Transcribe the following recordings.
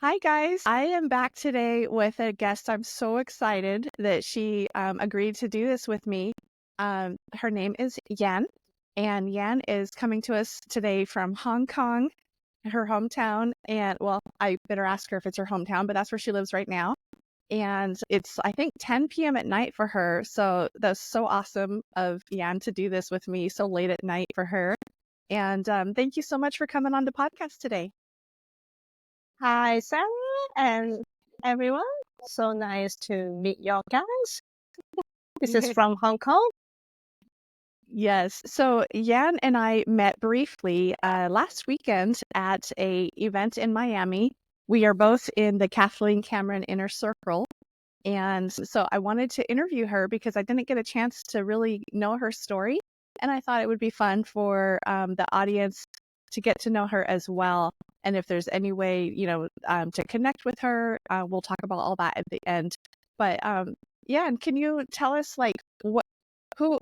Hi, guys. I am back today with a guest. I'm so excited that she agreed to do this with me. Her name is Yan, and Yan is coming to us today from Hong Kong, her hometown. And well, I better ask her if it's her hometown, but that's where she lives right now. And it's, I think, 10 p.m. at night for her. So that's so awesome of Yan to do this with me so late at night for her. And thank you so much for coming on the podcast today. Hi, Sarah and everyone. So nice to meet you guys. This is from Hong Kong. Yes. So Yan and I met briefly last weekend at a event in Miami. We are both in the Kathleen Cameron Inner Circle. And so I wanted to interview her because I didn't get a chance to really know her story. And I thought it would be fun for the audience to get to know her as well. And if there's any way, to connect with her, we'll talk about all that at the end. But yeah, and can you tell us who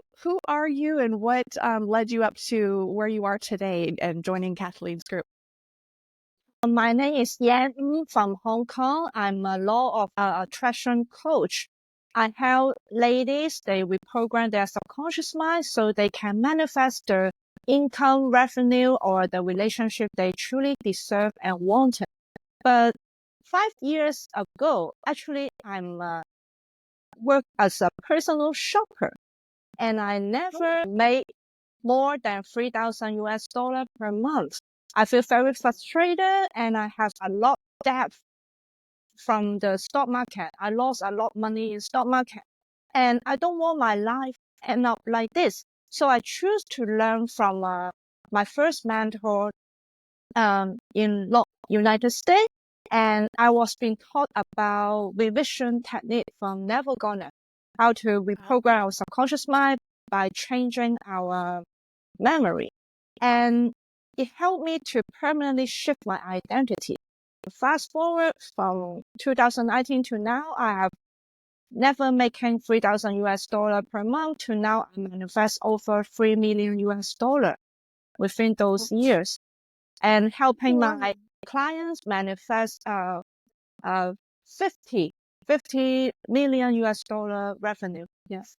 are you and what led you up to where you are today and joining Kathleen's group? My name is Yan from Hong Kong. I'm a law of attraction coach. I help ladies, they reprogram their subconscious mind so they can manifest the income, revenue, or the relationship they truly deserve and wanted. But 5 years ago, actually, I'm work as a personal shopper. And I never made more than 3,000 US dollar per month. I feel very frustrated and I have a lot of debt from the stock market. I lost a lot of money in stock market and I don't want my life end up like this. So I choose to learn from my first mentor in United States. And I was being taught about revision technique from Neville Goddard, how to reprogram our subconscious mind by changing our memory. And it helped me to permanently shift my identity. Fast forward from 2019 to now, I have never making 3,000 US dollar per month to now I manifest over 3 million US dollar within those years and helping my clients manifest 50 million US dollar revenue. Yes.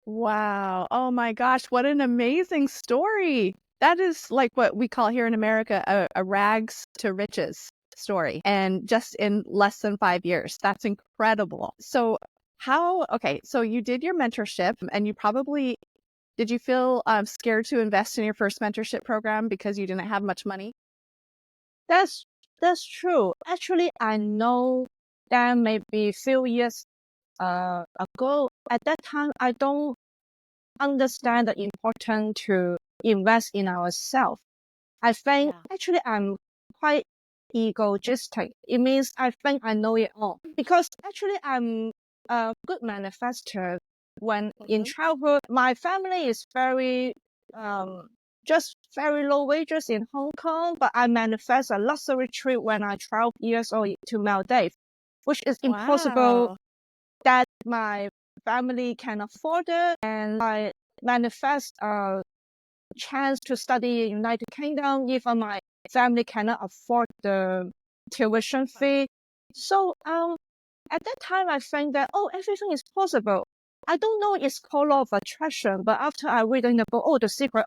Wow. Oh my gosh, what an amazing story. That is like what we call here in America a rags to riches story. And just in less than 5 years. That's incredible. So so you did your mentorship and did you feel scared to invest in your first mentorship program because you didn't have much money? That's true. Actually, I know that maybe a few years ago, at that time, I don't understand the importance to invest in ourselves. I think actually I'm quite egoistic. It means I think I know it all because actually I'm a good manifester. When in childhood, my family is very just very low wages in Hong Kong, but I manifest a luxury trip when I 12 years old to Maldives, which is impossible Wow. that my family can afford it, and I manifest a chance to study in United Kingdom. Even my family cannot afford the tuition fee. So at that time I think that everything is possible. I don't know it's called law of attraction, but after I read in the book, the secret,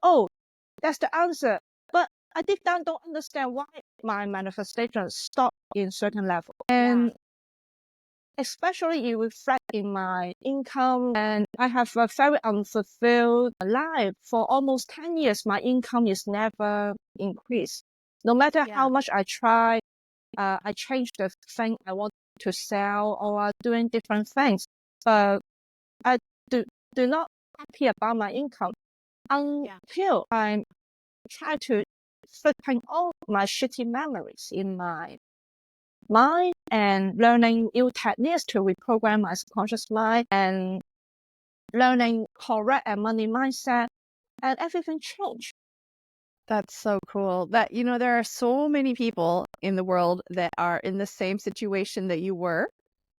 that's the answer. But I deep down don't understand why my manifestation stop in certain level. And especially it reflects in my income, and I have a very unfulfilled life. For almost 10 years, my income is never increased. No matter how much I try, I change the thing I want to sell or doing different things, but I do not happy about my income until I try to flipping all my shitty memories in my mind and learning new techniques to reprogram my subconscious mind and learning correct and money mindset, and everything changed. That's so cool. There are so many people in the world that are in the same situation that you were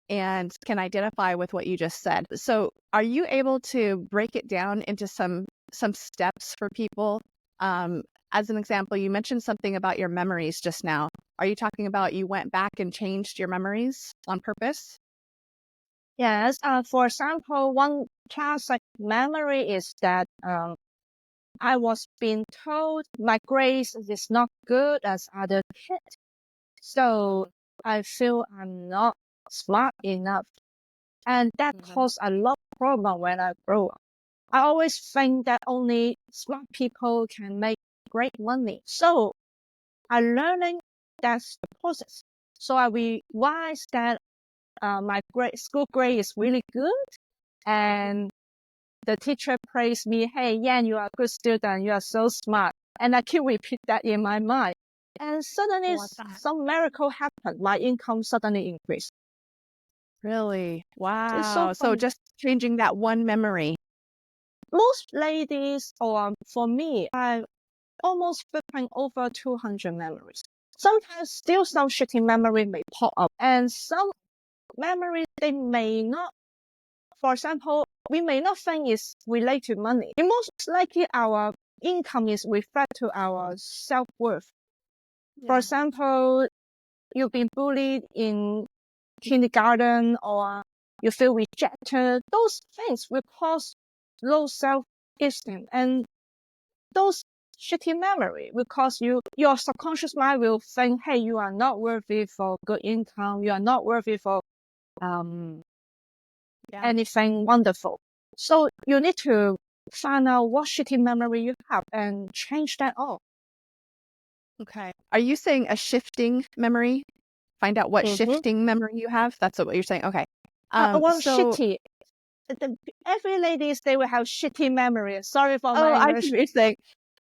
and can identify with what you just said. So, are you able to break it down into some steps for people? as an example, you mentioned something about your memories just now. Are you talking about you went back and changed your memories on purpose? Yes. For example, one classic memory is that I was being told my grades is not good as other kids. So I feel I'm not smart enough. And that caused a lot of problem when I grow up. I always think that only smart people can make great money. So I learning that's the process. So I realized that my school grade is really good, and the teacher praised me. Hey, Yan, you are a good student. You are so smart. And I keep repeat that in my mind. And suddenly some miracle happened. My income suddenly increased. Really? It's so Wow. So funny. just changing that one memory. Most ladies, or for me, I almost flipping over 200 memories. Sometimes still some shitty memory may pop up, and some memories they may not. For example, we may not think is related to money. It most likely our income is reflect to our self-worth. For example, you've been bullied in kindergarten or you feel rejected. Those things will cause low self-esteem, and those shitty memory will cause your subconscious mind will think, hey, you are not worthy for good income. You are not worthy for um anything wonderful. So you need to find out what shitty memory you have and change that off. Okay. Are you saying a shifting memory? Find out what shifting memory you have? That's what you're saying. Okay. Well, So, shitty. Every ladies, they will have shitty memory. Sorry for oh, my I see English. what you're saying.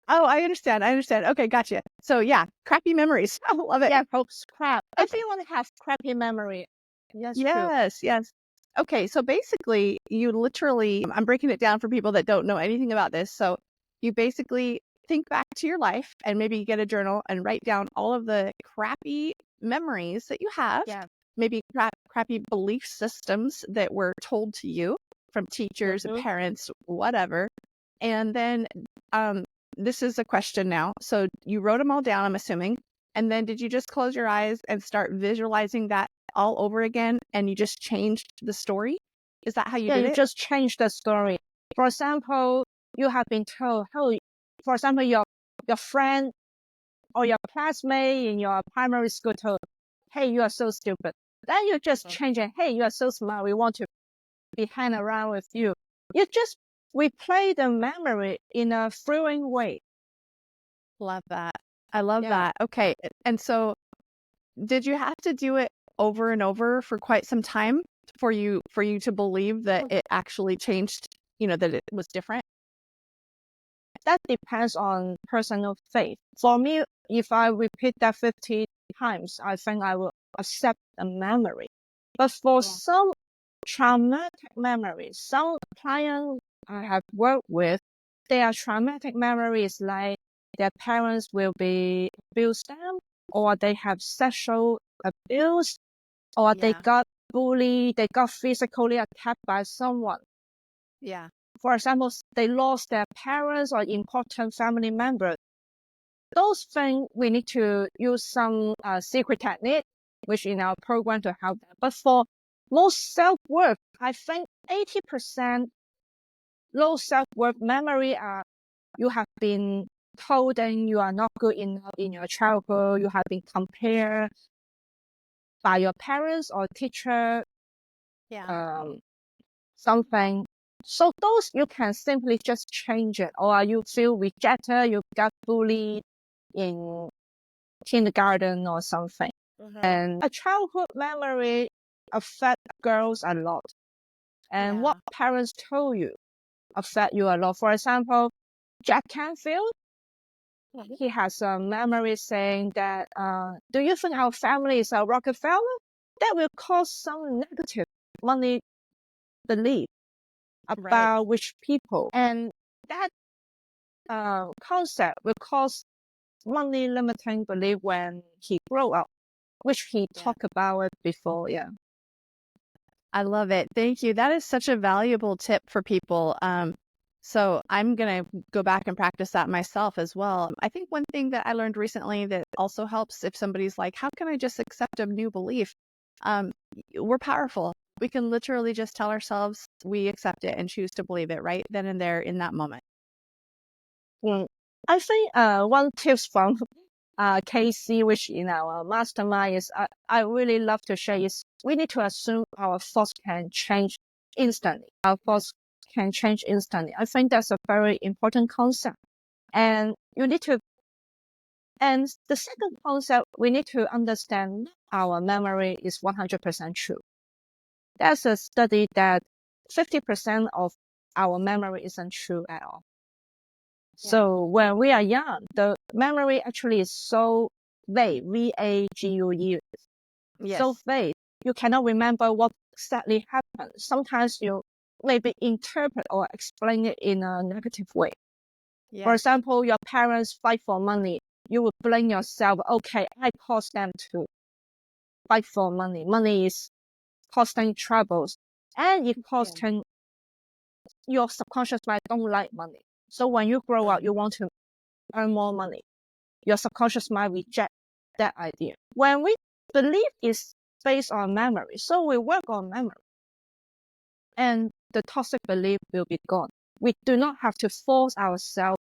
Oh, I understand. I understand. Okay, gotcha. So yeah, crappy memories. I love it. Yeah, folks, crap. Okay. Everyone have crappy memory. That's true. Yes, yes. Okay, so basically, you literally, I'm breaking it down for people that don't know anything about this. So you basically think back to your life and maybe get a journal and write down all of the crappy memories that you have, Yeah. maybe crappy belief systems that were told to you from teachers, parents, whatever. And then this is a question now. So you wrote them all down, I'm assuming. And then did you just close your eyes and start visualizing that all over again and you just changed the story? Is that how you Yeah, did you it? just change the story. For example, you have been told, how, for example, your friend or your classmate in your primary school told, hey, you are so stupid. Then you just change it. Hey, you are so smart. We want to be hang around with you. You just replay the memory in a thrilling way. Love that. I love Yeah. that. Okay. And so did you have to do it over and over for quite some time for you to believe that it actually changed, that it was different? That depends on personal faith. For me, if I repeat that 50 times, I think I will accept the memory. But for some traumatic memories, some clients I have worked with, their traumatic memories like their parents will be abused them, or they have sexual abuse, or they got bullied, they got physically attacked by someone. Yeah. For example, they lost their parents or important family members. Those things we need to use some secret technique, which in our program to help them. But for most self-worth, I think 80% low self-worth memory are you have been told that you are not good enough in your childhood. You have been compared by your parents or teacher, something. So those you can simply just change it, or you feel rejected, you got bullied in kindergarten or something. And a childhood memory affect girls a lot. And what parents told you affect you a lot. For example, Jack Canfield, he has a memory saying that, do you think our family is a Rockefeller? That will cause some negative money belief about rich people. And that concept will cause money limiting belief when he grow up, which he talked about it before. Yeah. I love it. Thank you. That is such a valuable tip for people. So I'm going to go back and practice that myself as well. I think one thing that I learned recently that also helps if somebody's like, how can I just accept a new belief? We're powerful. We can literally just tell ourselves we accept it and choose to believe it right then and there in that moment. I think one tips from Casey, which in our mastermind is I really love to share is we need to assume our thoughts can change instantly. Our thoughts can change instantly. I think that's a very important concept. And you need to, and the second concept, we need to understand our memory is 100% true. There's a study that 50% of our memory isn't true at all. So when we are young, the memory actually is so vague, V-A-G-U-E, so vague. You cannot remember what exactly happened. Sometimes you maybe interpret or explain it in a negative way. For example, your parents fight for money. You would blame yourself, okay, I caused them to fight for money. Money is causing troubles. And it causing your subconscious mind don't like money. So when you grow up, you want to earn more money. Your subconscious mind reject that idea. When we believe is based on memory, so we work on memory, and the toxic belief will be gone. We do not have to force ourselves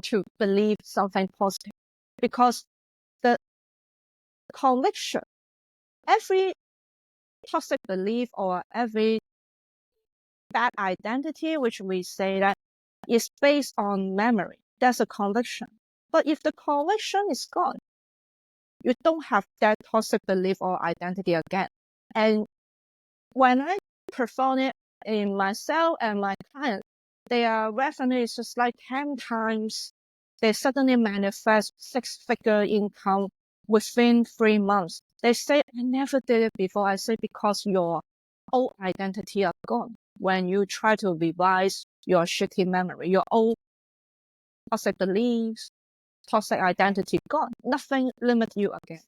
to believe something positive because the conviction, every toxic belief or every bad identity, which we say that is based on memory, that's a conviction. But if the conviction is gone, you don't have that toxic belief or identity again. And when I perform it in myself and my clients, their revenue is just like 10 times. They suddenly manifest 6-figure income within 3 months. They say, I never did it before. I say, because your old identity are gone. When you try to revise your shitty memory, your old toxic beliefs, toxic identity gone. Nothing limits you again.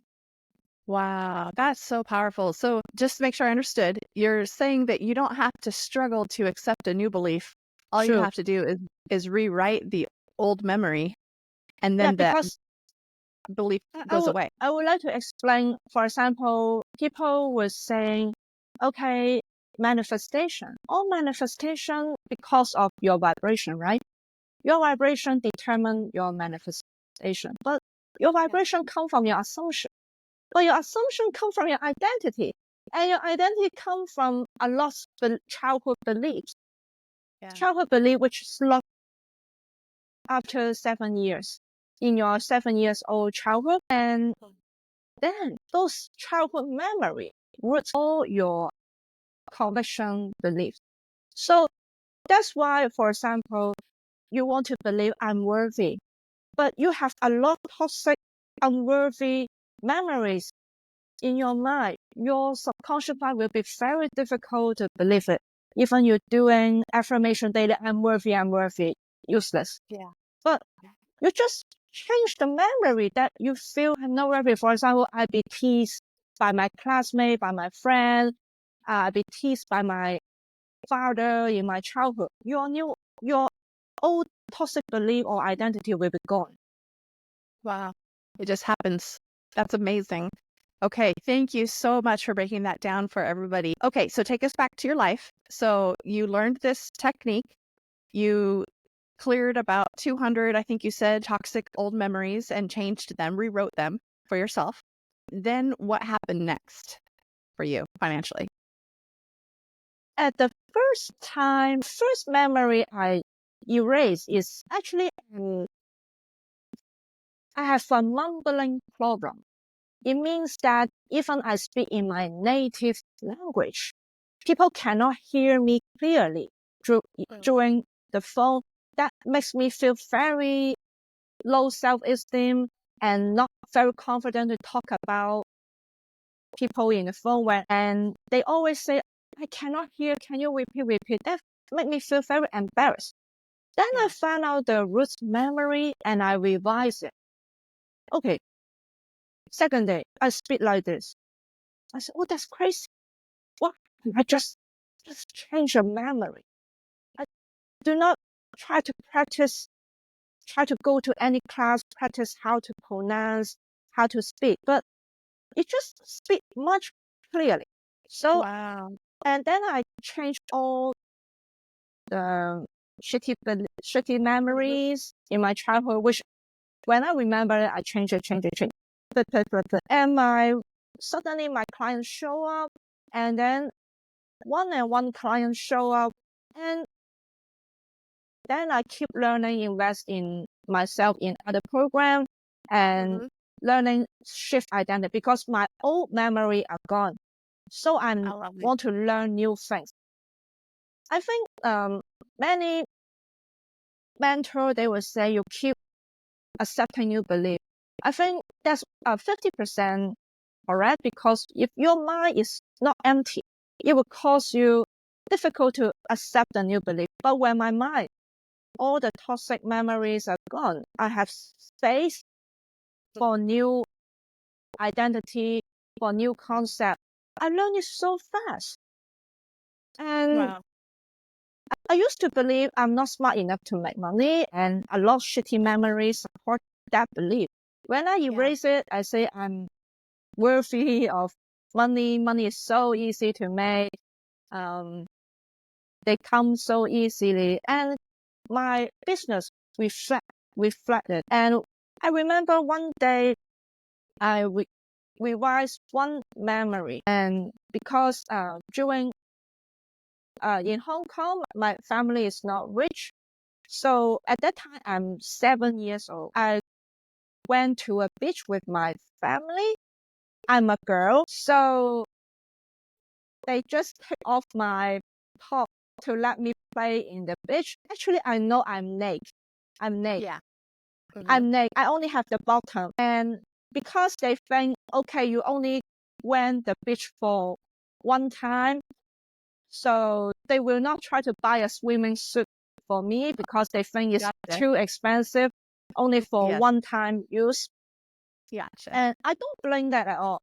Wow, that's so powerful. So just to make sure I understood, you're saying that you don't have to struggle to accept a new belief. All you True. have to do is rewrite the old memory, and Yeah, then that because belief goes away. I would like to explain, for example, people were saying, okay, manifestation. All manifestation because of your vibration, right? Your vibration determine your manifestation. But your vibration come from your assumption. But your assumption come from your identity. And your identity come from a lot of childhood beliefs. Childhood belief which is lost after 7 years. In your 7 years old childhood, and then those childhood memory roots all your conviction beliefs. So that's why, for example, you want to believe I'm worthy, but you have a lot of toxic, unworthy memories in your mind. Your subconscious mind will be very difficult to believe it. Even you're doing affirmation daily, I'm worthy, useless. But you just change the memory that you feel have no memory. For example, I be teased by my classmate, by my friend, I be teased by my father in my childhood. Your old toxic belief or identity will be gone. Wow, it just happens. That's amazing. Okay, thank you so much for breaking that down for everybody. Okay, so take us back to your life. So you learned this technique. You cleared about 200, I think you said, toxic old memories and changed them, rewrote them for yourself. Then what happened next for you financially? At the first memory I erased is actually I have a mumbling problem. It means that even I speak in my native language, people cannot hear me clearly during the phone. That makes me feel very low self-esteem and not very confident to talk about people in the phone and they always say, I cannot hear, can you repeat? That make me feel very embarrassed. Then I found out the root memory and I revised it. Okay, second day, I speak like this. I said, oh, that's crazy. What? I just change the memory. I do not try to practice, try to go to any class, practice how to pronounce, how to speak, but it just speak much clearly. So, Wow. and then I changed all the shitty memories in my childhood, which when I remember it, I change it. And suddenly my clients show up, and then one client show up, and then I keep learning, invest in myself in other program, and learning shift identity because my old memory are gone. So I I love it. want to learn new things. I think many mentor they will say you keep accepting new belief. I think that's 50% correct because if your mind is not empty, it will cause you difficult to accept the new belief. But when my mind, all the toxic memories are gone, I have space for new identity, for new concept. I learn it so fast. And Wow. I used to believe I'm not smart enough to make money, and a lot of shitty memories support that belief. When I erase it, I say I'm worthy of money. Money is so easy to make. They come so easily, and my business reflected. And I remember one day I revised one memory, and because during in Hong Kong, my family is not rich. So at that time, I'm 7 years old. I went to a beach with my family. I'm a girl, so they just take off my top to let me play in the beach. Actually, I know I'm naked. I'm naked. Yeah. I'm naked. I only have the bottom. And because they think, okay, you only went the beach for one time, so they will not try to buy a swimming suit for me because they think it's Gotcha. too expensive, only for Yes. one-time use. Gotcha. And I don't blame that at all.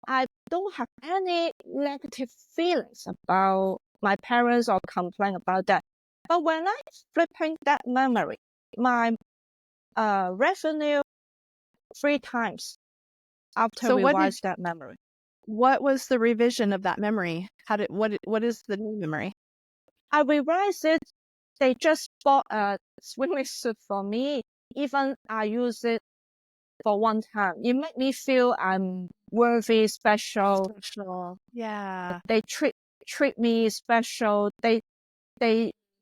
I don't have any negative feelings about my parents or complain about that. But when I flipping that memory, my revenue 3 times after So revise that memory. what was the revision of that memory? What is the new memory? I revise it. They just bought a swimming suit for me. Even I use it for one time. It made me feel I'm worthy, special. Special. Yeah. They treat me special. They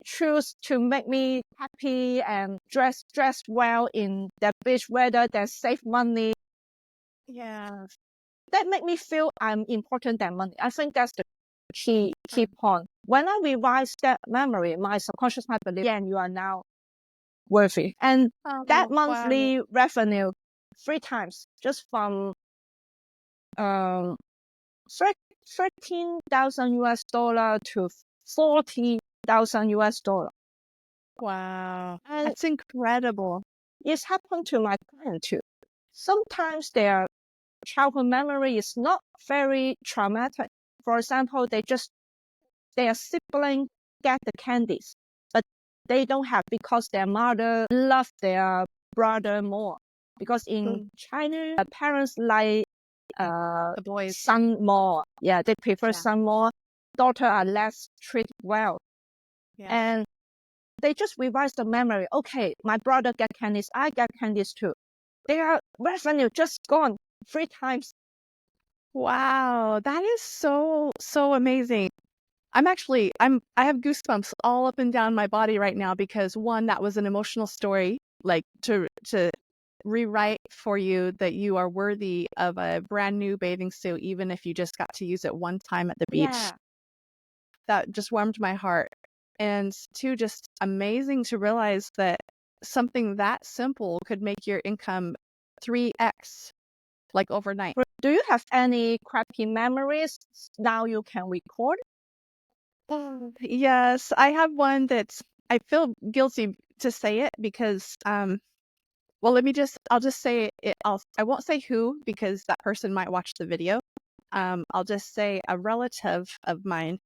choose to make me happy and dress well in the beach weather. They save money. Yeah. That make me feel I'm important than money. I think that's the key point. When I revise that memory, my subconscious mind believes, yeah, you are now worthy. And that Oh, wow. monthly revenue 3 times just from 13,000 US dollar to 40,000 US dollar. Wow. And That's incredible. it's happened to my client too. Sometimes their childhood memory is not very traumatic. For example, their sibling get the candies, but they don't have because their mother loved their brother more. Because in China, parents like The boys. son more. Yeah, they prefer Yeah. son more. Daughter are less treated well. Yeah. And they just revise the memory. Okay, my brother get candies, I get candies too. Their revenue just gone 3 times. Wow. That is so amazing. I have goosebumps all up and down my body right now because one, that was an emotional story, like to rewrite for you that you are worthy of a brand new bathing suit, even if you just got to use it one time at the beach. Yeah. That just warmed my heart. And two, just amazing to realize that something that simple could make your income 3x, like overnight. Do you have any crappy memories now you can record? Yes, I have one that's, I feel guilty to say it because, well, I'll just say it, I won't say who because that person might watch the video. I'll just say a relative of mine.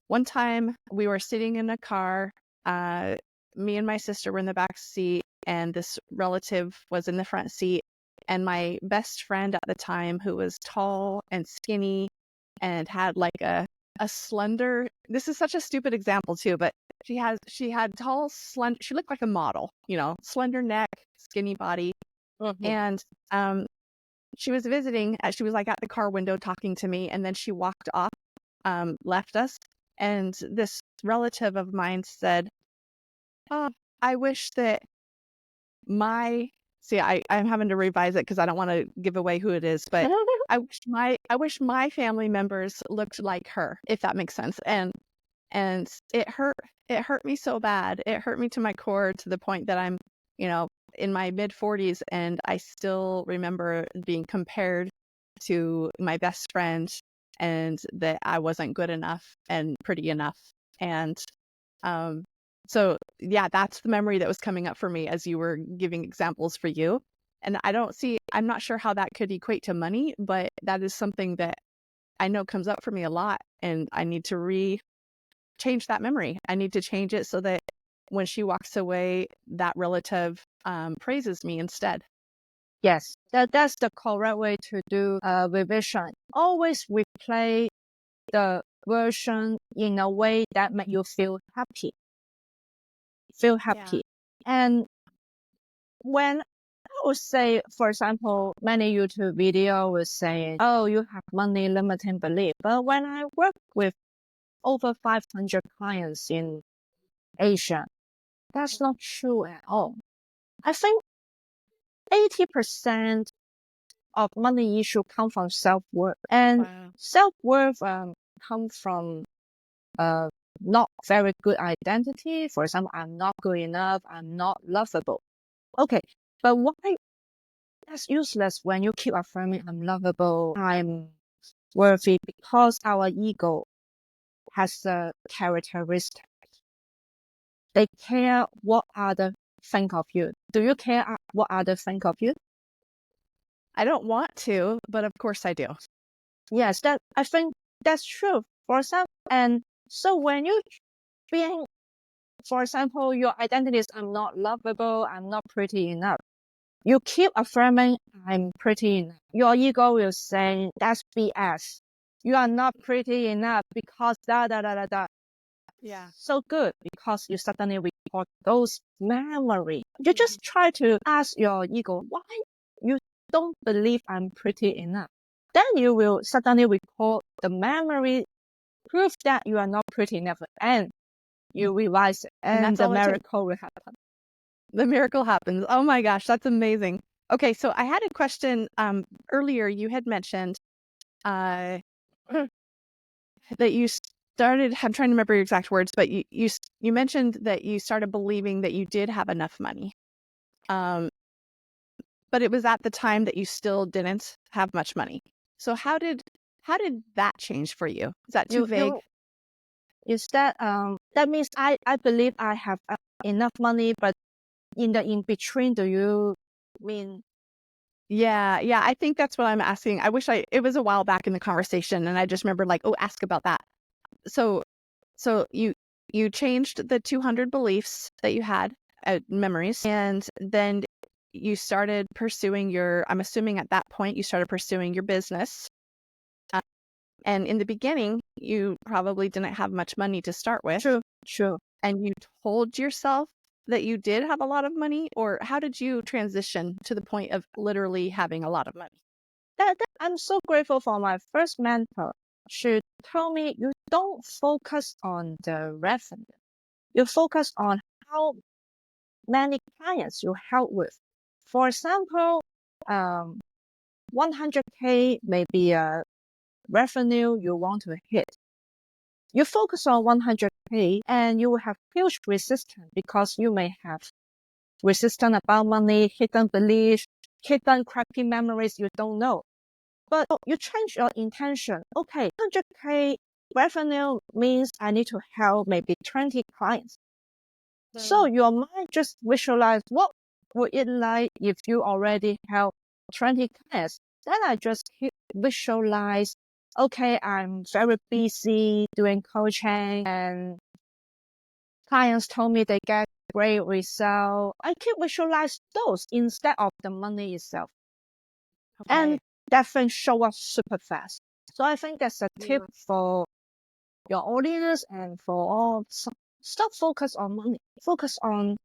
One time we were sitting in a car me and my sister were in the back seat, and this relative was in the front seat. And my best friend at the time, who was tall and skinny and had like a slender, this is such a stupid example too, but she had tall, slender, she looked like a model, slender neck, skinny body. Mhm. And she was visiting, she was like at the car window talking to me, and then she walked off, left us. And this relative of mine said, "Oh, I wish that I'm having to revise it because I don't want to give away who it is, but I wish my family members looked like her, if that makes sense." And it hurt me so bad. It hurt me to my core, to the point that I'm, in my mid 40s, and I still remember being compared to my best friend, and that I wasn't good enough and pretty enough. And um so yeah, that's the memory that was coming up for me as you were giving examples for you. And I'm not sure how that could equate to money, but that is something that I know comes up for me a lot, and I need to change that memory. I need to change it so that when she walks away, that relative praises me instead. Yes, that's the correct way to do revision. Always replay the version in a way that make you feel happy. Yeah. And when I would say, for example, many YouTube video will say, "Oh, you have money limiting belief." But when I work with over 500 clients in Asia, that's not true at all. I think 80% of money issue come from self-worth, and Wow. self-worth come from not very good identity. For example, I'm not good enough, I'm not lovable. Okay, but why that's useless when you keep affirming I'm lovable, I'm worthy? Because our ego has a characteristic. They care what others think of you. Do you care what others think of you? I don't want to, but of course I do. Yes, that I think that's true. For example, and so when you being, for example, your identity is I'm not lovable, I'm not pretty enough. You keep affirming I'm pretty enough. Your ego will say that's BS. You are not pretty enough because da da da da da. Yeah. So good because you suddenly recall those memories. You just try to ask your ego why you don't believe I'm pretty enough. Then you will suddenly recall the memory, prove that you are not pretty enough, and you revise it, And and that's the all it takes. miracle will happen. The miracle happens. Oh my gosh, that's amazing. Okay, so I had a question. Earlier you had mentioned uh, that you started. I'm trying to remember your exact words, but you mentioned that you started believing that you did have enough money. But it was at the time that you still didn't have much money. So how did that change for you? Is that too vague? You is that that means I believe I have enough money, but in the in between, do you mean? Yeah, I think that's what I'm asking. It was a while back in the conversation, and I just remembered like, oh, ask about that. So you changed the 200 beliefs that you had, memories, and then you started pursuing I'm assuming at that point you started pursuing your business. And in the beginning, you probably didn't have much money to start with. True. And you told yourself that you did have a lot of money, or how did you transition to the point of literally having a lot of money? That I'm so grateful for my first mentor. She told me you don't focus on the revenue. You focus on how many clients you help with. For example, 100K may be a revenue you want to hit. You focus on 100K and you will have huge resistance because you may have resistance about money, hidden beliefs, hidden crappy memories you don't know. But you change your intention. Okay, 100K revenue means I need to help maybe 20 clients. So your mind just visualize what would it like if you already help 20 clients. Then I just visualize, okay, I'm very busy doing coaching and clients told me they get great result. I keep visualize those instead of the money itself. And Okay. that thing show up super fast. So I think that's a tip Yeah. for your audience and for all. Stop focus on money. Focus on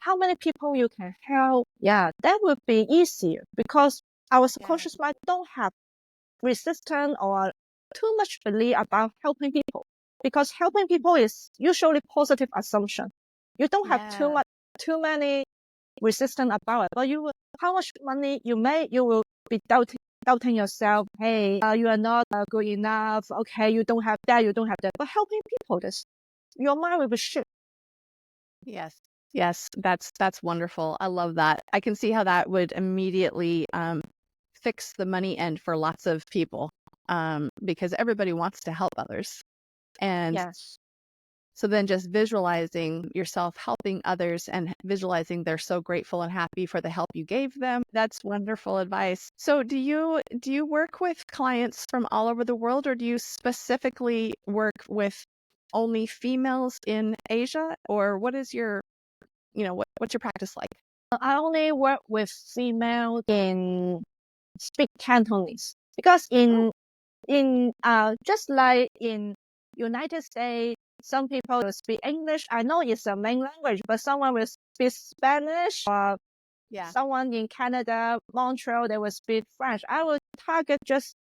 how many people you can help. Yeah, that would be easier because our Yeah. subconscious mind don't have resistance or too much belief about helping people, because helping people is usually positive assumption. You don't have Yeah. too many resistance about it, but how much money you make, you will be doubting yourself. Hey, you are not good enough. Okay, you don't have that, you don't have that. But helping people, this your mind will be shift. Yes. Yes. That's wonderful. I love that. I can see how that would immediately fix the money end for lots of people, because everybody wants to help others. And Yes. so then just visualizing yourself helping others and visualizing they're so grateful and happy for the help you gave them. That's wonderful advice. So do you work with clients from all over the world, or do you specifically work with only females in Asia, or what is your, what's your practice like? I only work with female in speak Cantonese because Oh, in just like in United States, some people will speak English. I know it's a main language, but someone will speak Spanish, or yeah. someone in Canada, Montreal, they will speak French. I will target just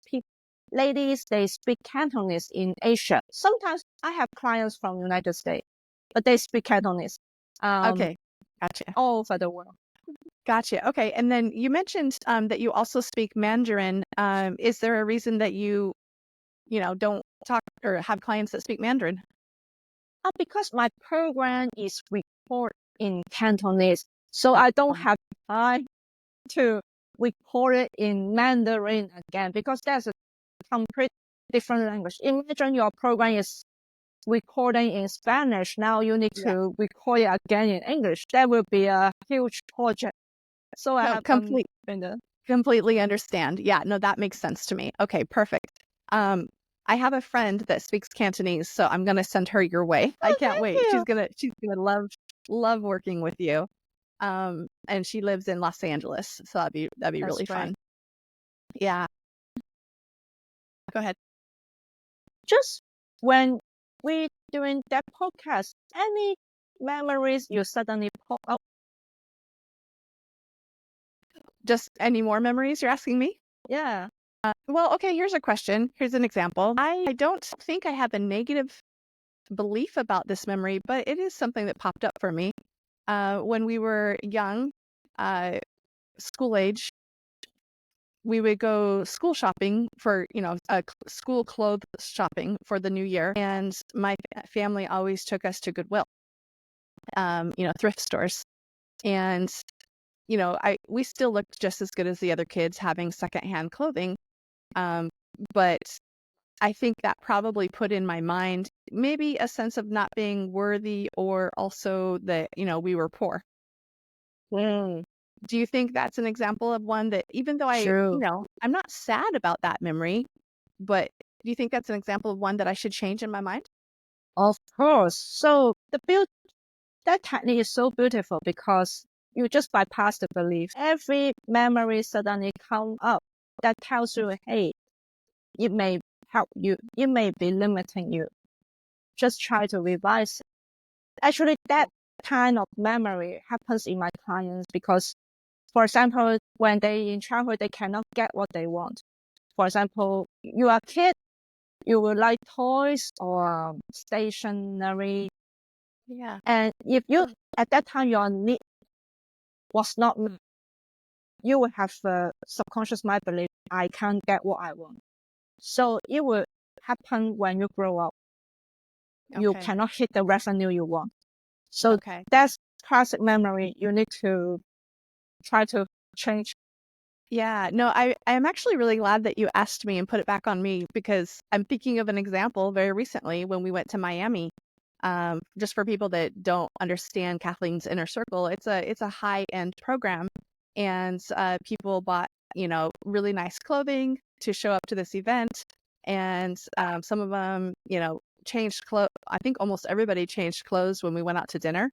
ladies, they speak Cantonese in Asia. Sometimes I have clients from United States, but they speak Cantonese Okay. Gotcha. all over the world. Gotcha. Okay. And then you mentioned that you also speak Mandarin. Is there a reason that you don't talk or have clients that speak Mandarin? Because my program is recorded in Cantonese, so I don't Um, have time to record it in Mandarin again, because that's a complete different language. Imagine your program is recording in Spanish. Now you need yeah. to record it again in English. That will be a huge project. So I No, have completely understand. Yeah, no, that makes sense to me. Okay, perfect. Um, I have a friend that speaks Cantonese, so I'm gonna send her your way. I Oh, can't thank wait. you. She's gonna love working with you. And she lives in Los Angeles, so that'd be That's really great. fun. Yeah. Go ahead. Just when we doing that podcast, any memories you suddenly pop up? Just any more memories you're asking me? Yeah. Well, okay, here's a question. Here's an example. I don't think I have a negative belief about this memory, but it is something that popped up for me. When we were young, uh, school age, we would go school shopping for, school clothes shopping for the new year. And my family always took us to Goodwill, thrift stores. And, we still looked just as good as the other kids having secondhand clothing. But I think that probably put in my mind maybe a sense of not being worthy, or also that, we were poor. Mm, Do you think that's an example of one that, even though true. I'm not sad about that memory, but do you think that's an example of one that I should change in my mind? Of course. So that technique is so beautiful because you just bypass the belief. Every memory suddenly come up that tells you, hey, it may help you. It may be limiting you. Just try to revise it. Actually, that kind of memory happens in my clients because, for example, when they in childhood, they cannot get what they want. For example, you are a kid, you will like toys or stationery. Yeah. And if you, at that time, your need was not met, you will have a subconscious mind belief, I can't get what I want. So it will happen when you grow up. You Okay. cannot hit the revenue you want. So Okay. that's classic memory. You need to try to change. Yeah, no, I am actually really glad that you asked me and put it back on me, because I'm thinking of an example very recently when we went to Miami. Just for people that don't understand Kathleen's Inner Circle, it's a high-end program, and people bought, really nice clothing to show up to this event, and some of them, changed clothes. I think almost everybody changed clothes when we went out to dinner.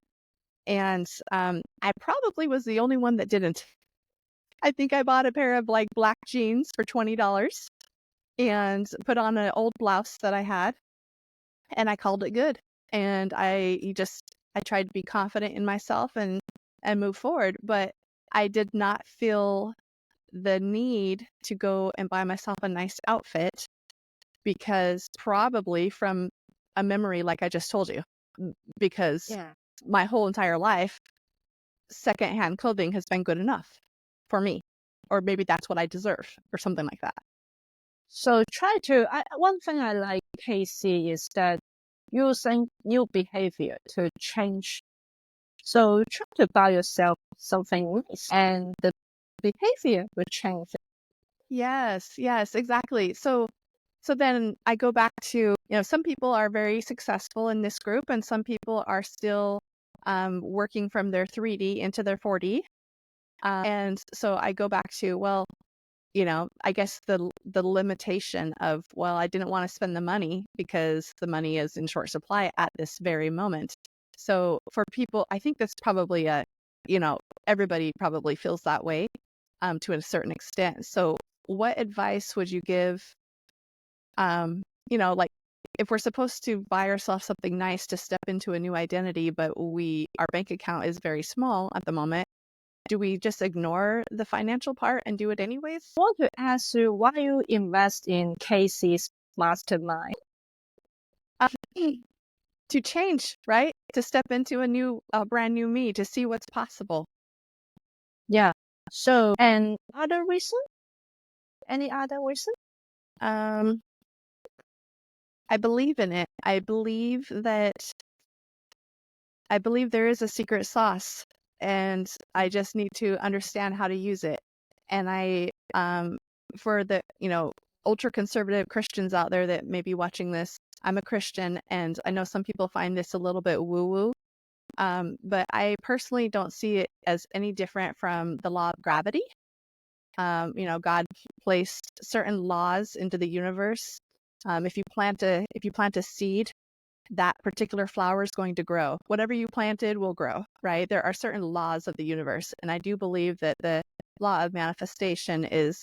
And I probably was the only one that didn't. I think I bought a pair of like black jeans for $20 and put on an old blouse that I had, and I called it good. And I tried to be confident in myself and move forward, but I did not feel the need to go and buy myself a nice outfit, because probably from a memory like I just told you, because my whole entire life, secondhand clothing has been good enough for me, or maybe that's what I deserve or something like that. So one thing I like, Casey, is that using new behavior to change. So try to buy yourself something nice and the behavior will change. Yes, exactly. So then I go back to, some people are very successful in this group, and some people are still working from their 3D into their 4D. And so I go back to, well, I guess the limitation of, well, I didn't want to spend the money because the money is in short supply at this very moment. So for people, I think that's probably everybody probably feels that way to a certain extent. So what advice would you give, like if we're supposed to buy ourselves something nice to step into a new identity, but our bank account is very small at the moment, do we just ignore the financial part and do it anyways? I want to ask you why you invest in Casey's mastermind. To change, right? To step into a brand new me, to see what's possible. Yeah. So, and other reason? Any other reason? I believe in it. I believe there is a secret sauce, and I just need to understand how to use it. And for the, ultra conservative Christians out there that may be watching this, I'm a Christian, and I know some people find this a little bit woo-woo, but I personally don't see it as any different from the law of gravity. God placed certain laws into the universe. If you plant a seed, that particular flower is going to grow. Whatever you planted will grow, right? There are certain laws of the universe, and I do believe that the law of manifestation is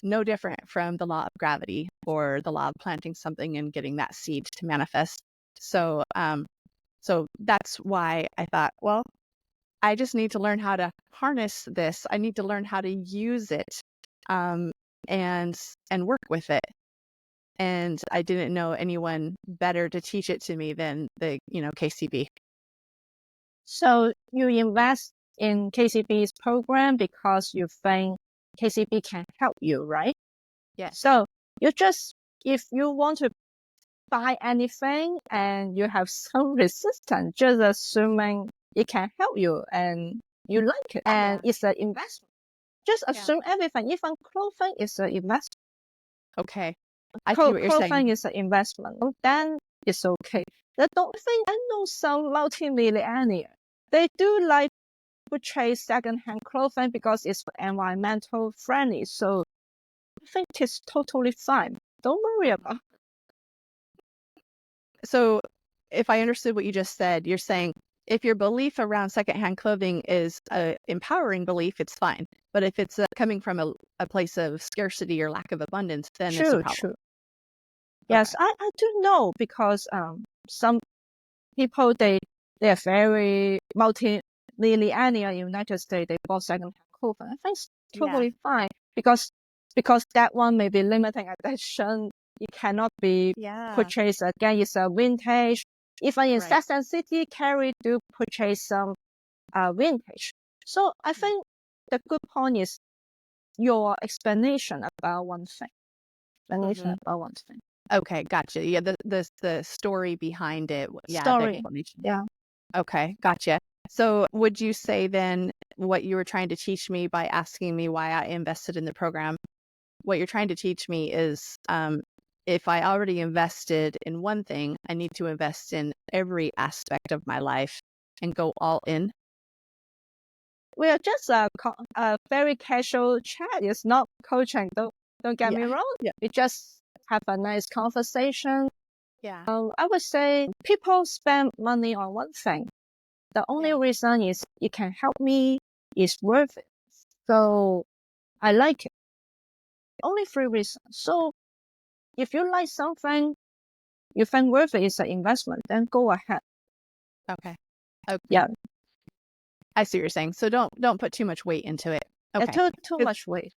no different from the law of gravity or the law of planting something and getting that seed to manifest. So that's why I thought, well, I just need to learn how to harness this. I need to learn how to use it, and work with it. And I didn't know anyone better to teach it to me than the KCB. So you invest in KCB's program because you think KCB can help you, right? Yes. So if you want to buy anything and you have some resistance, just assuming it can help you and you like it, and it's an investment. Just assume everything, even clothing is an investment. Okay. I see what you're saying. Clothing is an investment. Then it's okay. I don't think I know some multi-millionaire. They do like purchase second-hand clothing because it's environmental friendly. So I think it's totally fine. Don't worry about it. So if I understood what you just said, you're saying if your belief around secondhand clothing is an empowering belief, it's fine. But if it's coming from a place of scarcity or lack of abundance, then it's a problem. True. Yes, I do know because some people they are very multi-millionaire in the United States. They bought second-hand clothing. I think it's totally fine because that one may be limiting edition. It cannot be purchased again. It's a vintage. Even in Saxon City, Carrie do purchase some vintage. So I think the good point is your explanation about one thing. About one thing. Okay, gotcha. Yeah, the story behind it. Yeah, Story. the explanation. Yeah. Okay, gotcha. So would you say then what you were trying to teach me by asking me why I invested in the program, what you're trying to teach me is if I already invested in one thing, I need to invest in every aspect of my life and go all in? We are just a very casual chat. It's not coaching. Don't get me wrong. Yeah. We just have a nice conversation. Yeah. I would say people spend money on one thing. The only Yeah. reason is it can help me, is worth it. So I like it. Only three reasons. So if you like something, you think worth it is an investment, then go ahead. Okay. Okay. Yeah. I see what you're saying. So don't put too much weight into it. Okay. Too much weight.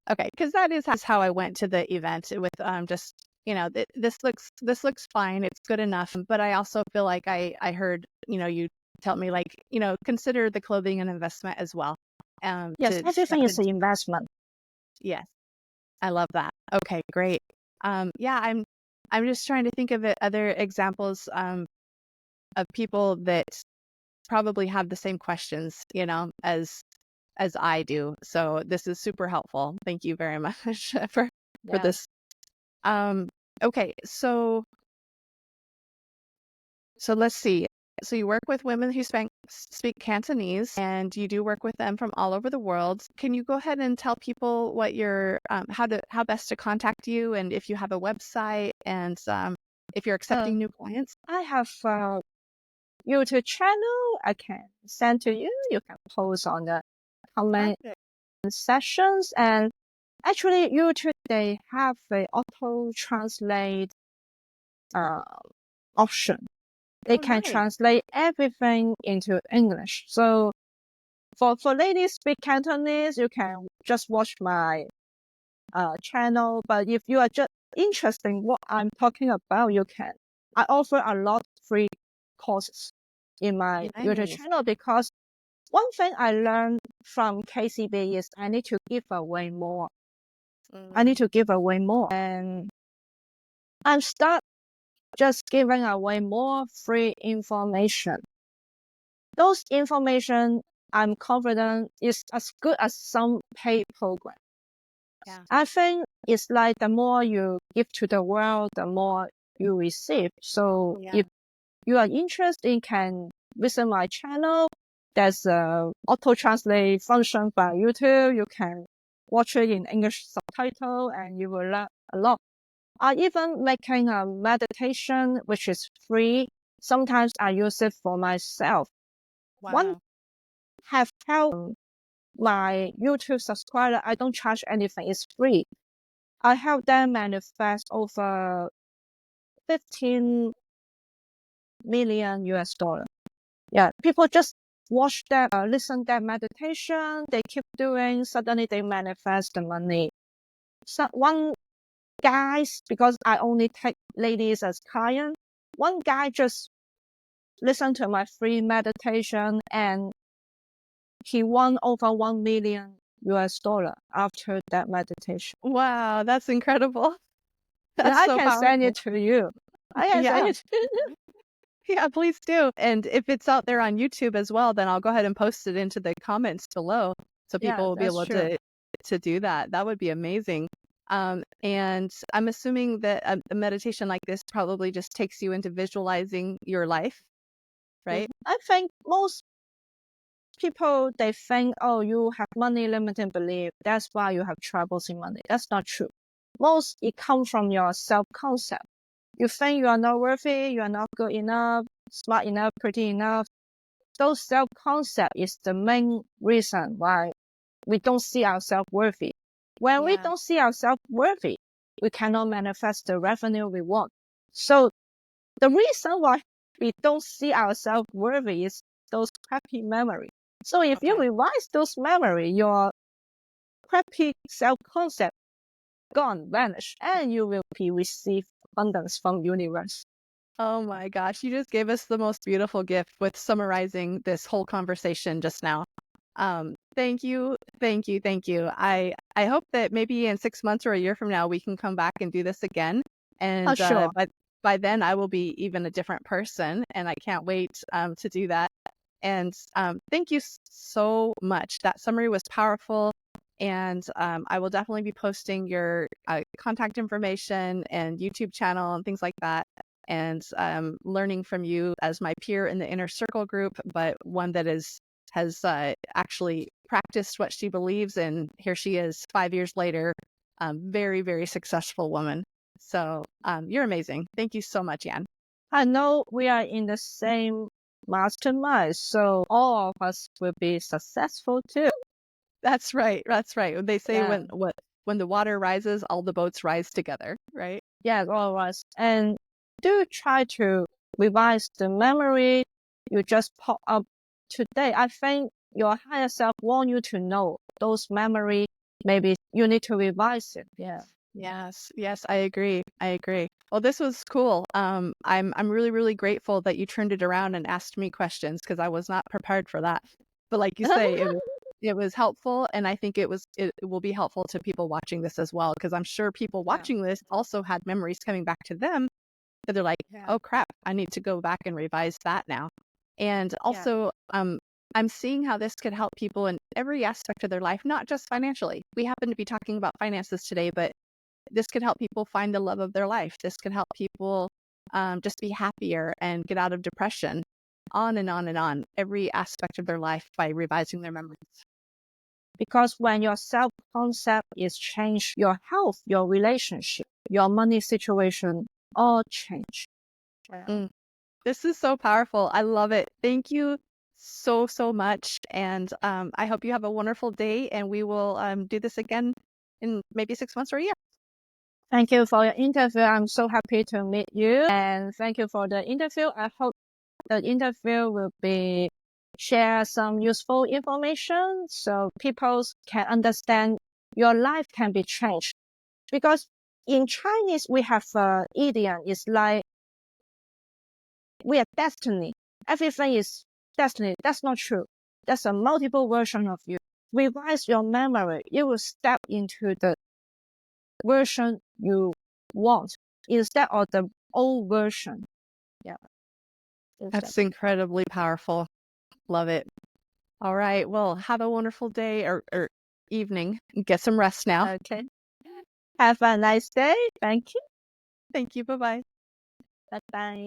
Okay, because that is how I went to the event with just this looks fine, it's good enough, but I also feel like I heard you tell me like consider the clothing an investment as well. Yes, To everything is to an investment. yes, I love that. Okay, great. Yeah, I'm just trying to think of other examples of people that probably have the same questions as I do. So this is super helpful. Thank you very much for Yeah. this. Um, okay, so let's see. So you work with women who speak Cantonese, and you do work with them from all over the world. Can you go ahead and tell people what your how best to contact you, and if you have a website, and if you're accepting new clients? I have a YouTube channel I can send to you. You can post on the comment Perfect. sessions. And actually, YouTube, they have a auto translate uh, option. They Oh, can nice. translate everything into English. So for ladies speak Cantonese, you can just watch my channel. But if you are just interested in what I'm talking about, you can. I offer a lot of free courses in my YouTube Nice. channel, because one thing I learned from KCB is I need to give away more. I need to give away more. And I'm start just giving away more free information. Those information, I'm confident, is as good as some paid program. Yeah. I think it's like the more you give to the world, the more you receive. So Yeah. if you are interested, you can visit my channel. There's a auto translate function by YouTube. You can watch it in English subtitle and you will learn a lot. I even making a meditation, which is free. Sometimes I use it for myself. One Wow. have helped my YouTube subscriber. I don't charge anything. It's free. I help them manifest over 15 million US dollar. Yeah, people just watch that, listen that meditation. They keep doing. Suddenly they manifest the money. So one guys, because I only take ladies as client. One guy just listened to my free meditation and he won over 1 million US dollar after that meditation. Wow, that's incredible. And That's I so can send it powerful. to you. I can send Yeah. it to you. Yeah, please do. And if it's out there on YouTube as well, then I'll go ahead and post it into the comments below so Yeah, people will be that's able true. to do that. That would be amazing. And I'm assuming that a meditation like this probably just takes you into visualizing your life, right? I think most people, they think, oh, you have money limiting belief. That's why you have troubles in money. That's not true. Most it comes from your self-concept. You think you are not worthy, you are not good enough, smart enough, pretty enough. Those self-concept is the main reason why we don't see ourselves worthy. When we Yeah. don't see ourselves worthy, we cannot manifest the revenue we want. So the reason why we don't see ourselves worthy is those crappy memories. So if you Okay. revise those memory, your crappy self-concept gone, vanish, and you will be receive abundance from universe. Oh my gosh, you just gave us the most beautiful gift with summarizing this whole conversation just now. Thank you, thank you, thank you. I hope that maybe in 6 months or a year from now we can come back and do this again. And Sure. by then I will be even a different person, and I can't wait to do that. And thank you so much. That summary was powerful. And I will definitely be posting your contact information and YouTube channel and things like that. And learning from you as my peer in the inner circle group, but one that has actually practiced what she believes in. Here she is 5 years later, very, very successful woman. So you're amazing. Thank you so much, Yan. I know we are in the same mastermind, so all of us will be successful too. That's right. That's right. They say Yeah. when the water rises, all the boats rise together, right? Yes, all of us. And do try to revise the memory you just pop up today. I think your higher self want you to know those memory. Maybe you need to revise it. Yeah. Yes, yes, I agree. I agree. Well, this was cool. I'm really, really grateful that you turned it around and asked me questions because I was not prepared for that. But like you say, it was helpful, and I think it will be helpful to people watching this as well because I'm sure people Yeah. watching this also had memories coming back to them that they're like, Yeah. oh crap, I need to go back and revise that now. And also, I'm seeing how this could help people in every aspect of their life, not just financially. We happen to be talking about finances today, but this could help people find the love of their life. This could help people just be happier and get out of depression, on and on and on, every aspect of their life by revising their memories. Because when your self-concept is changed, your health, your relationship, your money situation all change. Yeah. Mm. This is so powerful. I love it. Thank you so, so much. And I hope you have a wonderful day, and we will do this again in maybe 6 months or a year. Thank you for your interview. I'm so happy to meet you. And thank you for the interview. I hope the interview will be share some useful information so people can understand your life can be changed. Because in Chinese, we have an idiom. It's like we are destiny. Everything is destiny. That's not true. That's a multiple version of you. Revise your memory. You will step into the version you want instead of the old version. Yeah. That's incredibly powerful. Love it. All right. Well, have a wonderful day or evening. Get some rest now. Okay. Have a nice day. Thank you. Thank you. Bye-bye. Bye bye.